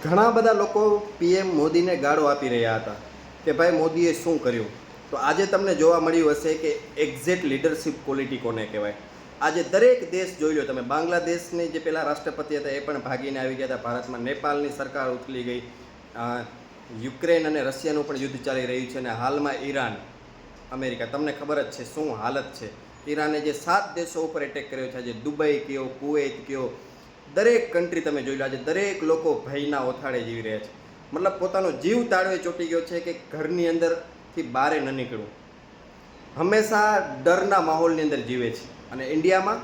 ઘણા બધા લોકો પીએમ મોદીને ગાળો આપી રહ્યા હતા કે ભાઈ મોદીએ શું કર્યું. તો આજે તમને જોવા મળ્યું હશે કે એક્ઝેક્ટ લીડરશિપ ક્વોલિટી કોને કહેવાય. આજે દરેક દેશ જોઈ લો તમે. બાંગ્લાદેશની જે પહેલાં રાષ્ટ્રપતિ હતા એ પણ ભાગીને આવી ગયા હતા ભારતમાં. નેપાળની સરકાર ઉથલી ગઈ. યુક્રેન અને રશિયાનું પણ યુદ્ધ ચાલી રહ્યું છે. અને હાલમાં ઈરાન, અમેરિકા, તમને ખબર જ છે શું હાલત છે. ઈરાને જે 7 દેશો ઉપર એટેક કર્યો છે, આજે દુબઈ કયો, કુવૈત કયો, દરેક કન્ટ્રી તમે જોઈ લો. આજે દરેક લોકો ભયના ઓથાળે જીવી રહ્યા છે. મતલબ પોતાનો જીવ તાળવે ચોંટી ગયો છે કે ઘરની અંદરથી બહાર ન નીકળવું. હંમેશા ડરના માહોલની અંદર જીવે છે. અને ઇન્ડિયામાં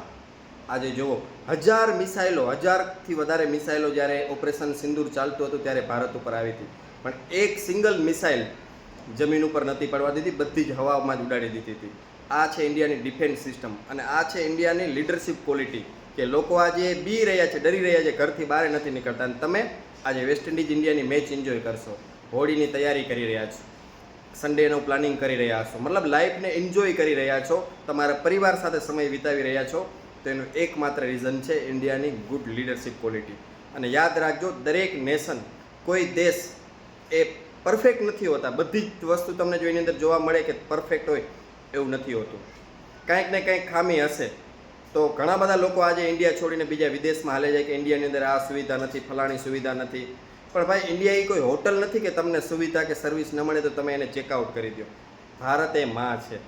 આજે જુઓ, 1000 મિસાઇલો, 1000થી વધારે મિસાઇલો જ્યારે ઓપરેશન સિંદૂર ચાલતું હતું ત્યારે ભારત ઉપર આવી હતી. પણ એક સિંગલ મિસાઇલ જમીન ઉપર નથી પડવા દીધી, બધી જ હવામાં જ ઉડાડી દીધી હતી. આ છે ઇન્ડિયાની ડિફેન્સ સિસ્ટમ અને આ છે ઇન્ડિયાની લીડરશિપ ક્વોલિટી. કે લોકો આજે બી રહ્યા છે, ડરી રહ્યા છે, ઘરથી બહાર નથી નીકળતા. અને તમે આજે વેસ્ટ ઇન્ડિઝ ઇન્ડિયાની મેચ એન્જોય કરશો, હોળીની તૈયારી કરી રહ્યા છો, સન્ડેનું પ્લાનિંગ કરી રહ્યા છો, મતલબ લાઈફને એન્જોય કરી રહ્યા છો, તમારા પરિવાર સાથે સમય વિતાવી રહ્યા છો. તો એનું એકમાત્ર રીઝન છે ઇન્ડિયાની ગુડ લીડરશિપ ક્વોલિટી. અને યાદ રાખજો, દરેક નેશન, કોઈ દેશ એ પરફેક્ટ નથી હોતા. બધી જ વસ્તુ તમને જો એની અંદર જોવા મળે કે પરફેક્ટ હોય એવું નથી હોતું. કંઈક ને કંઈક ખામી હશે. તો ઘણા બધા લોકો આજે ઇન્ડિયા છોડીને બીજા વિદેશમાં હાલે જાય કે ઇન્ડિયાની અંદર આ સુવિધા નથી, ફલાણી સુવિધા નથી. પણ ભાઈ, ઇન્ડિયા એ કોઈ હોટલ નથી કે તમને સુવિધા કે સર્વિસ ન મળે તો તમે એને ચેકઆઉટ કરી દો. ભારત એ માં છે.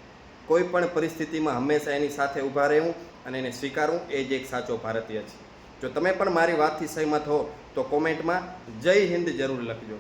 કોઈ પણ પરિસ્થિતિમાં હંમેશા એની સાથે ઊભા રહેવું અને એને સ્વીકારવું, એ જ એક સાચો ભારતીય છે. જો તમે પણ મારી વાતથી સહમત હો તો કોમેન્ટમાં જય હિન્દ જરૂર લખજો.